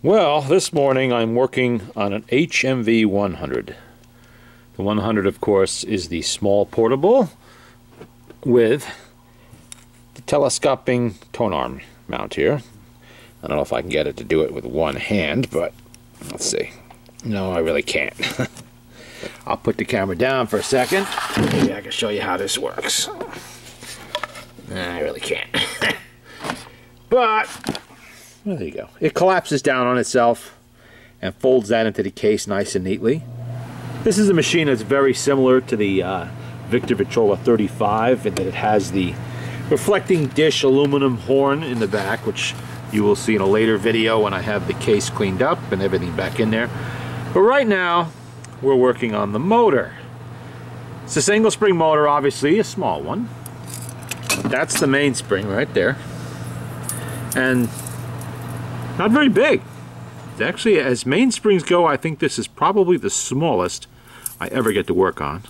Well, this morning I'm working on an HMV 100. The 100, of course, is the small portable with the telescoping tone arm mount here. I don't know if I can get it to do it with one hand, but let's see. No, I really can't. I'll put the camera down for a second. Maybe I can show you how this works. I really can't. But well, there you go. It collapses down on itself and folds that into the case nice and neatly. This is a machine that's very similar to the Victor Victrola 35 in that it has the reflecting dish aluminum horn in the back, which you will see in a later video when I have the case cleaned up and everything back in there. But right now, we're working on the motor. It's a single spring motor, obviously, a small one. That's the mainspring right there. And not very big. It's actually, as mainsprings go, I think this is probably the smallest I ever get to work on.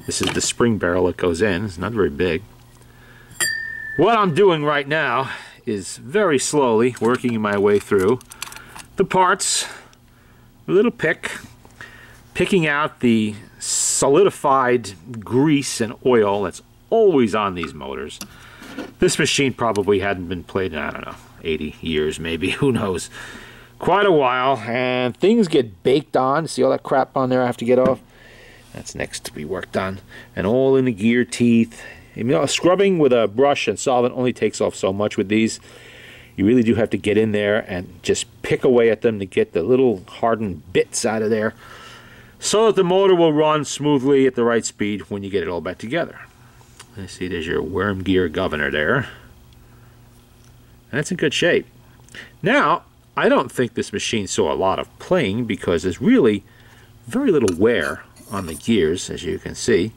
This is the spring barrel it goes in. It's not very big. What I'm doing right now is very slowly working my way through the parts, a little picking out the solidified grease and oil that's always on these motors. This machine probably hadn't been played in, I don't know, 80 years maybe, who knows. Quite a while, and things get baked on. See all that crap on there I have to get off? That's next to be worked on. And all in the gear teeth. You know, scrubbing with a brush and solvent only takes off so much with these. You really do have to get in there and just pick away at them to get the little hardened bits out of there so that the motor will run smoothly at the right speed when you get it all back together. Let's see, there's your worm gear governor there. That's in good shape. Now, I don't think this machine saw a lot of playing because there's really very little wear on the gears, as you can see.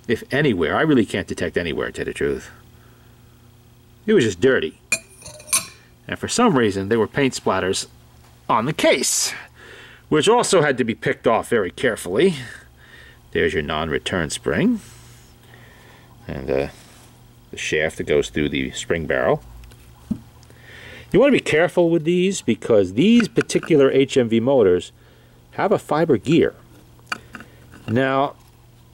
If anywhere, I really can't detect anywhere, to tell the truth. It was just dirty. And for some reason, there were paint splatters on the case, which also had to be picked off very carefully. There's your non-return spring. And the shaft that goes through the spring barrel. You want to be careful with these because these particular HMV motors have a fiber gear. Now,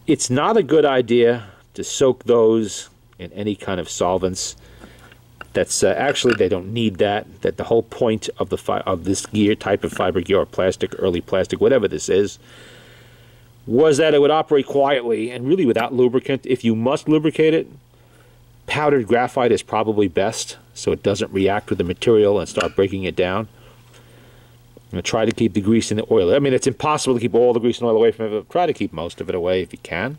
it's not a good idea to soak those in any kind of solvents. That's actually, they don't need that. That the whole point of this gear, type of fiber gear or plastic, early plastic, whatever this is, was that it would operate quietly and really without lubricant. If you must lubricate it, powdered graphite is probably best so it doesn't react with the material and start breaking it down. I'm going to try to keep the grease and the oil. I mean, it's impossible to keep all the grease and oil away from it, but try to keep most of it away if you can.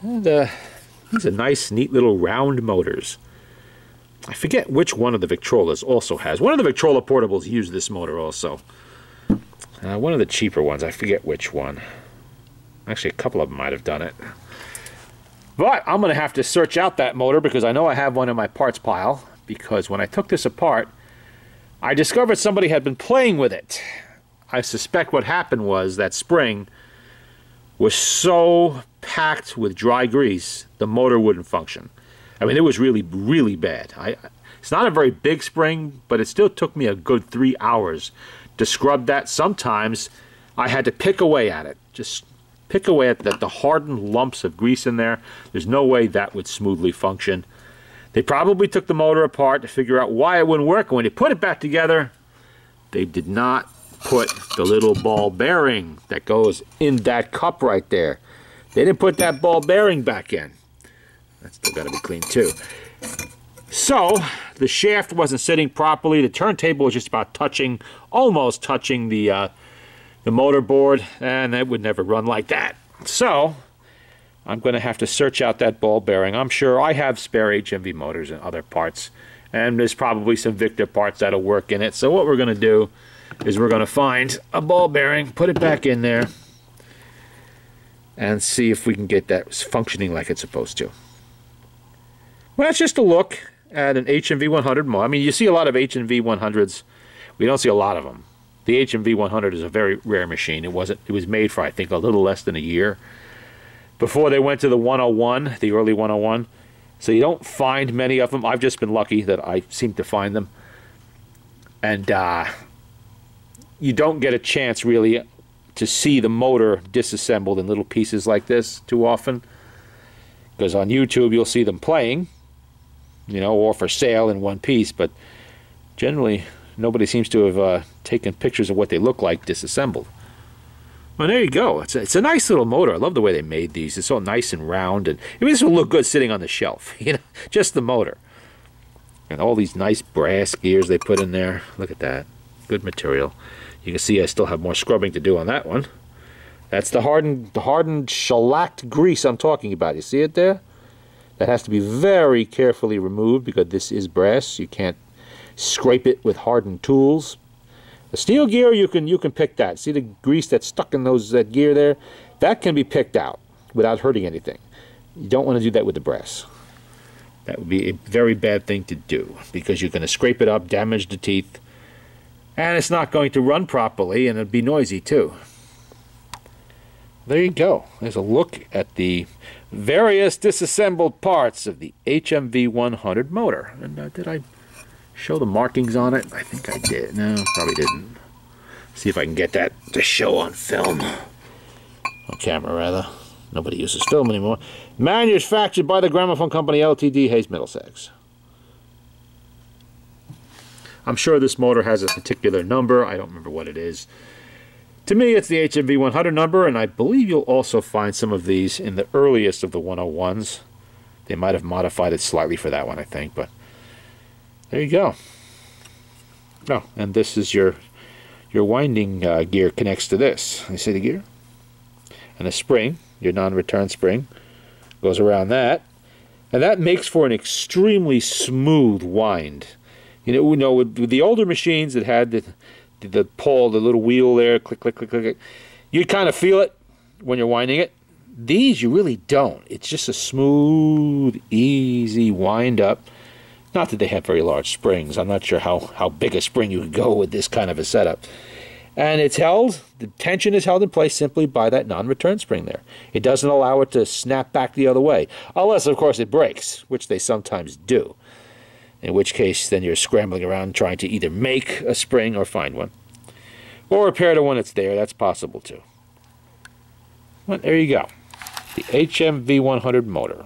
And these are nice, neat little round motors. I forget which one of the Victrolas also has. One of the Victrola portables used this motor also. One of the cheaper ones, I forget which one. Actually, a couple of them might have done it. But I'm going to have to search out that motor because I know I have one in my parts pile. Because when I took this apart, I discovered somebody had been playing with it. I suspect what happened was that spring was so packed with dry grease, the motor wouldn't function. I mean, it was really, really bad. It's not a very big spring, but it still took me a good 3 hours to scrub that. Sometimes I had to pick away at it. Just pick away at the hardened lumps of grease in there. There's no way that would smoothly function. They probably took the motor apart to figure out why it wouldn't work. And when they put it back together, they did not put the little ball bearing that goes in that cup right there. They didn't put that ball bearing back in. That's still got to be cleaned too. So the shaft wasn't sitting properly. The turntable was just about touching, almost touching the motor board, and it would never run like that. So I'm going to have to search out that ball bearing. I'm sure I have spare HMV motors and other parts, and there's probably some Victor parts that'll work in it. So what we're going to do is we're going to find a ball bearing, put it back in there, and see if we can get that functioning like it's supposed to. Well, that's just a look at an HMV 100 motor. I mean, you see a lot of HMV 100s. We don't see a lot of them. The HMV 100 is a very rare machine. It was made for, I think, a little less than a year before they went to the 101, the early 101. So you don't find many of them. I've just been lucky that I seem to find them. And you don't get a chance really to see the motor disassembled in little pieces like this too often, because on YouTube you'll see them playing, you know, or for sale in one piece, but generally nobody seems to have taken pictures of what they look like disassembled. Well, there you go. It's a nice little motor. I love the way they made these. It's so nice and round, and I mean, this will look good sitting on the shelf, you know, just the motor. And all these nice brass gears they put in there. Look at that. Good material. You can see I still have more scrubbing to do on that one. That's the hardened shellacked grease I'm talking about. You see it there? That has to be very carefully removed because this is brass. You can't scrape it with hardened tools. The steel gear, you can pick that. See the grease that's stuck in that gear there? That can be picked out without hurting anything. You don't want to do that with the brass. That would be a very bad thing to do because you're going to scrape it up, damage the teeth, and it's not going to run properly, and it'd be noisy too. There you go. There's a look at the various disassembled parts of the HMV 100 motor. And did I show the markings on it? I think I did. No, probably didn't. See if I can get that to show on film. On camera, rather. Nobody uses film anymore. Manufactured by the Gramophone Company, Ltd., Hayes, Middlesex. I'm sure this motor has a particular number. I don't remember what it is. To me, it's the HMV 100 number, and I believe you'll also find some of these in the earliest of the 101s. They might have modified it slightly for that one, I think, but there you go. Oh, and this is your winding gear connects to this. You see the gear? And a spring, your non-return spring, goes around that. And that makes for an extremely smooth wind. You know, with the older machines that had the pull, the little wheel there, click, click, click, click, you kind of feel it when you're winding it. These you really don't. It's just a smooth, easy wind up. Not that they have very large springs. I'm not sure how big a spring you could go with this kind of a setup. And it's held, the tension is held in place simply by that non-return spring there. It doesn't allow it to snap back the other way. Unless, of course, it breaks, which they sometimes do. In which case, then you're scrambling around trying to either make a spring or find one. Or repair the one that's there. That's possible, too. Well, there you go. The HMV 100 motor.